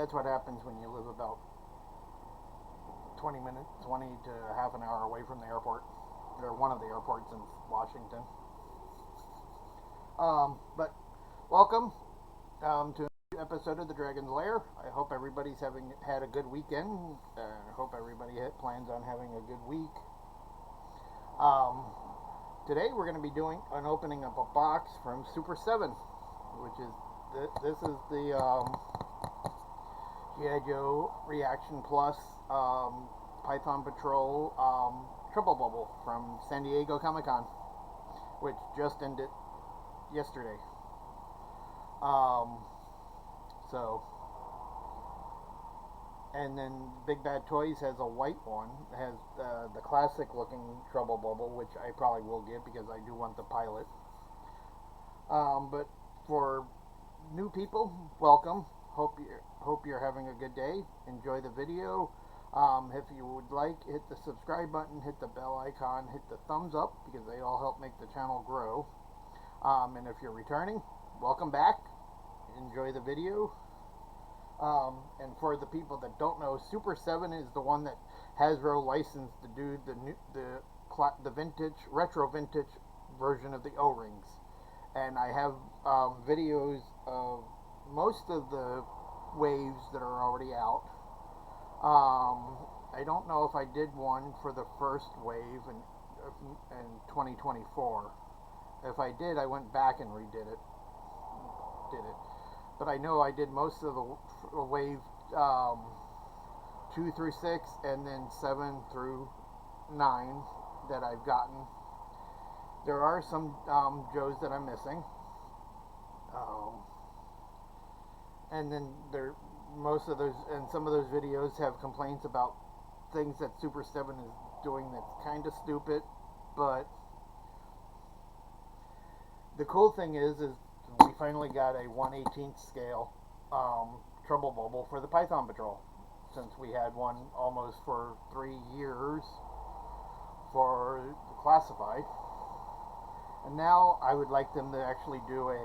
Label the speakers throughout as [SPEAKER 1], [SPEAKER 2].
[SPEAKER 1] that's what happens when you live about 20 to half an hour away from the airport, or one of the airports in Washington. But welcome to an episode of the Dragon's Lair. I hope everybody's had a good weekend. I hope everybody plans on having a good week. Today we're going to be doing an opening of a box from Super 7, which is this is the GIJOE Reaction Plus Python Patrol Triple Bubble from San Diego Comic-Con, which just ended yesterday. And then Big Bad Toys has a white one. It has the classic looking Trouble Bubble, which I probably will get because I do want the pilot. But for new people, welcome. Hope you're having a good day. Enjoy the video. If you would like, hit the subscribe button, hit the bell icon, hit the thumbs up because they all help make the channel grow. And if you're returning, welcome back. Enjoy the video. And for the people that don't know, Super 7 is the one that Hasbro licensed to do the vintage, retro vintage version of the O-rings. And I have videos of most of the waves that are already out. I don't know if I did one for the first wave in 2024. If I did, I went back and redid it. But I know I did most of the wave 2 through 6 and then 7 through 9 that I've gotten. There are some Joes that I'm missing. And then some of those videos have complaints about things that Super 7 is doing that's kind of stupid. But the cool thing is we finally got a 1/18 scale Trouble Bubble for the Python Patrol, since we had one almost for 3 years for the classified. And now I would like them to actually do a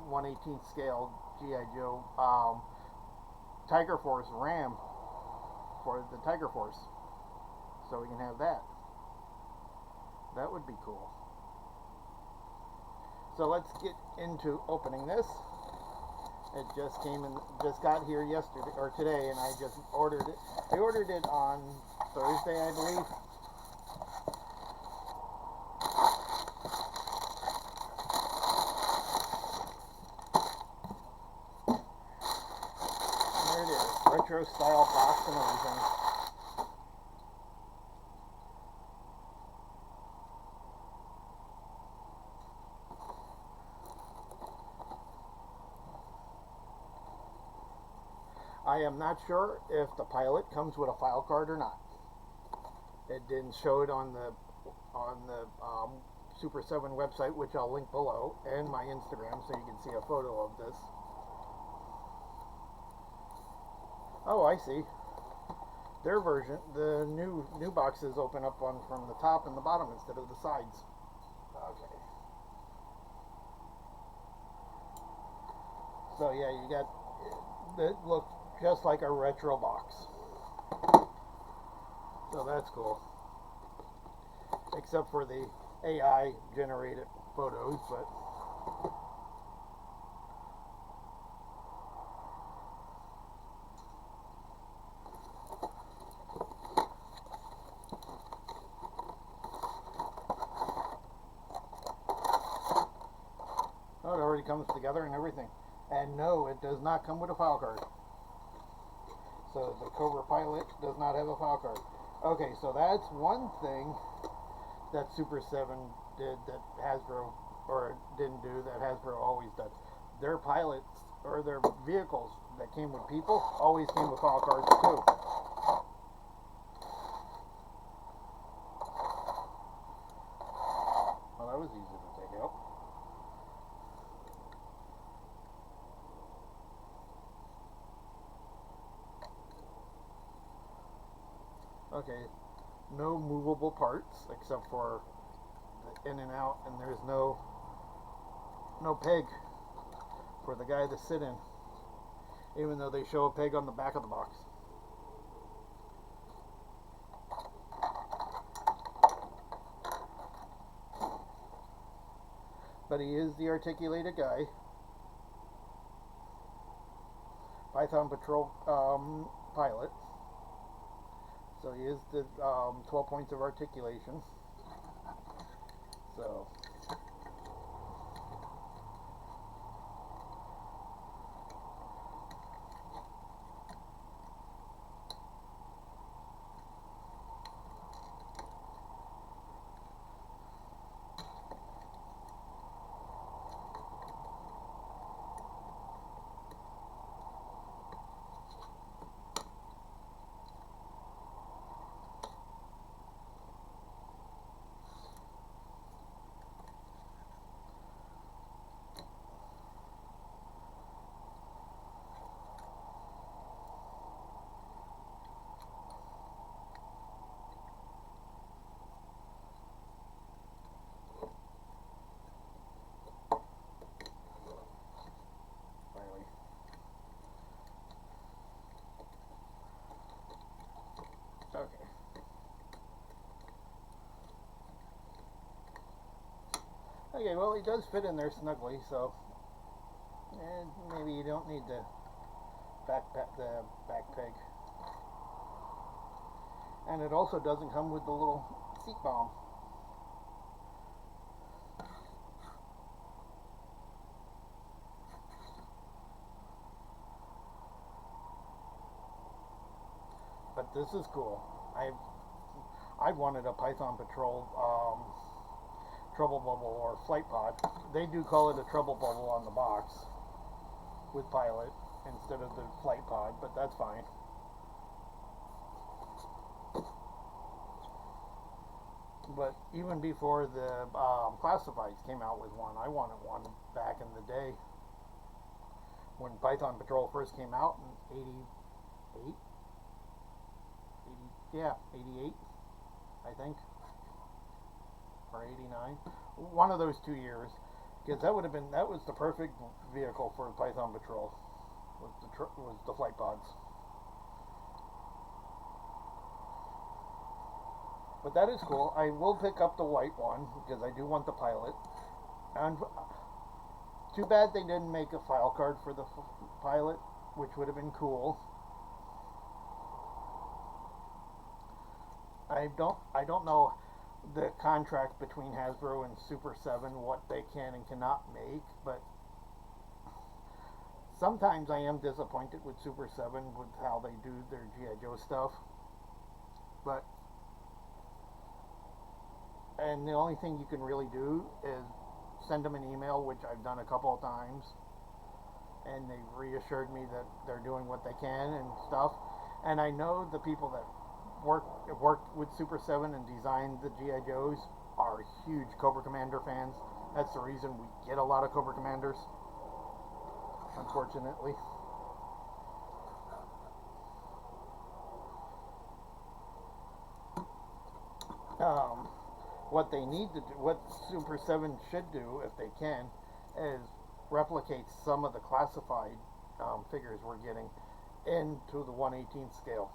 [SPEAKER 1] 1/18 scale GIJOE Tiger Force Ram for the Tiger Force, so we can have that. That would be cool. So let's get into opening this. It just got here yesterday or today, and I just ordered it. I ordered it on Thursday, I believe. There it is, retro style box and everything. I am not sure if the pilot comes with a file card or not. It didn't show it on the Super 7 website, which I'll link below, and my Instagram, so you can see a photo of this. Oh, I see. Their version, the new boxes open up from the top and the bottom instead of the sides. Okay. So yeah, you got it. Look just like a retro box. So that's cool. Except for the AI generated photos, but oh, it already comes together and everything. And no, it does not come with a file card. So the Cobra Pilot does not have a file card. Okay, so that's one thing that Super 7 did that Hasbro, or didn't do, that Hasbro always does. Their pilots, or their vehicles that came with people, always came with file cards too. Well, that was easy to take out. Okay, no movable parts except for the in and out, and there's no peg for the guy to sit in. even though they show a pig on the back of the box. But he is the articulated guy. Python Patrol pilot. So he is the 12 points of articulation. So okay. Okay, well, he does fit in there snugly, so maybe you don't need the back peg. And it also doesn't come with the little seat bomb. But this is cool. I've wanted a Python Patrol trouble bubble or flight pod. They do call it a trouble bubble on the box with pilot instead of the flight pod, but that's fine. But even before the classifieds came out with one, I wanted one back in the day when Python Patrol first came out in 88, I think, or 89, one of those 2 years, because that was the perfect vehicle for Python Patrol, was the flight pods. But that is cool. I will pick up the white one because I do want the pilot. And too bad they didn't make a file card for the pilot, which would have been cool. I don't know the contract between Hasbro and Super 7, what they can and cannot make, but sometimes I am disappointed with Super 7 with how they do their G.I. Joe stuff. And the only thing you can really do is send them an email, which I've done a couple of times, and they've reassured me that they're doing what they can and stuff. And I know the people that worked with Super 7 and designed the G.I. Joes are huge Cobra Commander fans. That's the reason we get a lot of Cobra Commanders, unfortunately. What they need to do, what Super 7 should do, if they can, is replicate some of the classified figures we're getting into the 1/18 scale.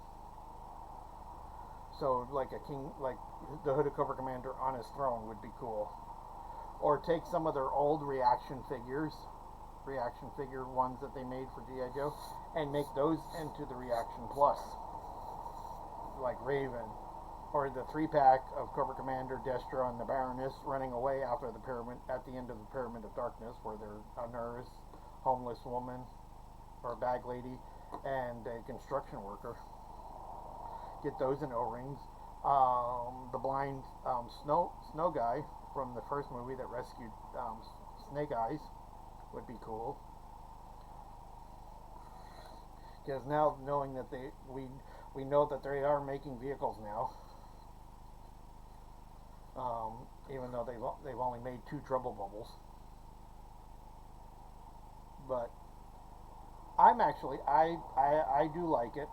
[SPEAKER 1] So, like the Hooded Cobra Commander on his throne would be cool. Or take some of their old reaction figure ones that they made for G.I. Joe, and make those into the Reaction Plus, like Raven. Or the 3-pack of Cobra Commander, Destro, and the Baroness running away after the pyramid at the end of the Pyramid of Darkness, where they're a nurse, homeless woman, or a bag lady, and a construction worker. Get those in O-rings. The blind snow guy from the first movie that rescued Snake Eyes would be cool. Because now, knowing that we know that they are making vehicles now. Even though they've only made 2 trouble bubbles. But I do like it.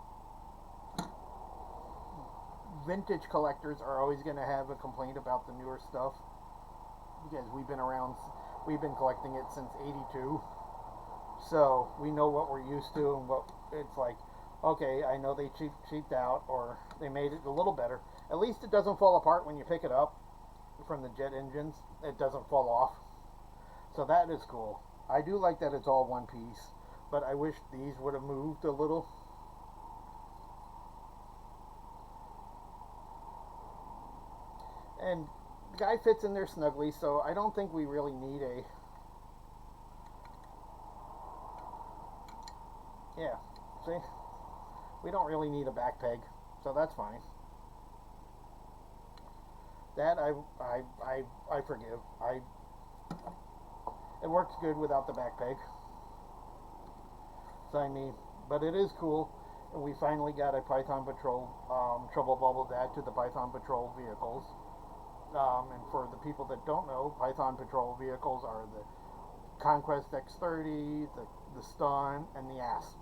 [SPEAKER 1] Vintage collectors are always going to have a complaint about the newer stuff, because we've been collecting it since '82. So we know what we're used to and what it's like. Okay, I know they cheaped out or they made it a little better. At least it doesn't fall apart when you pick it up from the jet engines. It doesn't fall off. So that is cool. I do like that it's all one piece, but I wish these would have moved a little. And the guy fits in there snugly, so I don't think we really need a. Yeah, see? We don't really need a back peg, so that's fine. That I forgive. It works good without the back peg. So I mean, but it is cool. And we finally got a Python Patrol trouble bubble to add to the Python Patrol vehicles. And for the people that don't know, Python Patrol vehicles are the Conquest X30, the Stun, and the Asp.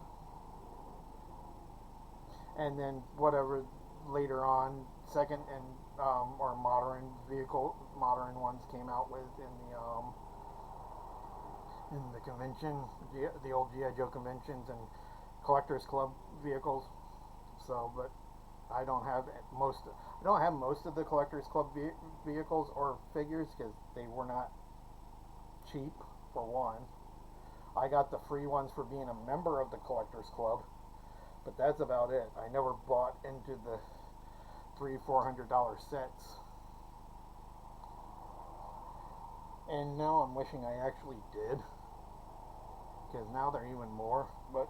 [SPEAKER 1] And then whatever later on, second and or modern ones came out with in the convention, the old GI Joe conventions and collectors club vehicles. So, but I don't have most. I don't have most of the collectors club vehicles or figures because they were not cheap. For one, I got the free ones for being a member of the collectors club, but that's about it. I never bought into the $300-400 sets. And now I'm wishing I actually did, because now they're even more. But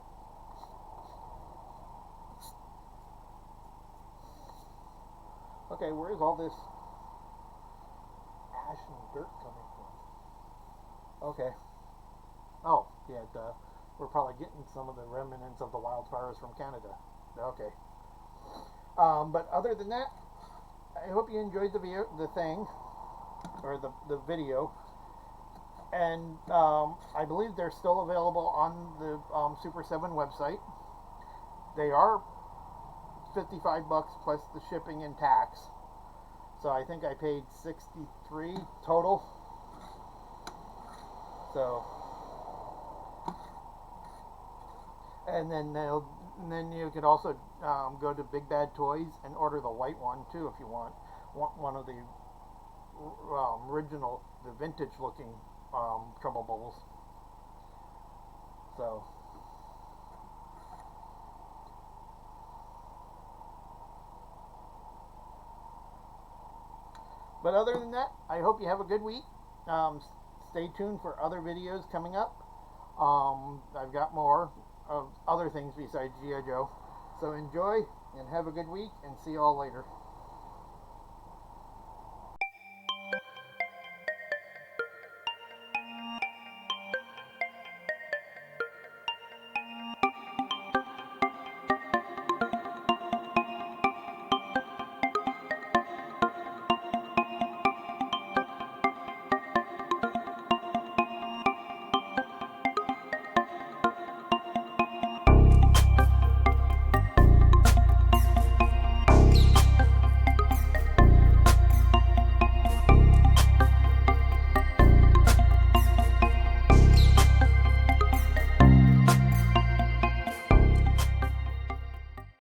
[SPEAKER 1] okay, where is all this ash and dirt coming from? Okay. Oh, yeah, we're probably getting some of the remnants of the wildfires from Canada. Okay. But other than that, I hope you enjoyed the thing, or the video. And I believe they're still available on the Super 7 website. They are $55 plus the shipping and tax. So I think I paid $63 total. So, and then you could also go to Big Bad Toys and order the white one too if you want one of the original, the vintage looking trouble bubbles. So, but other than that, I hope you have a good week. Stay tuned for other videos coming up. I've got more of other things besides G.I. Joe. So enjoy and have a good week, and see you all later.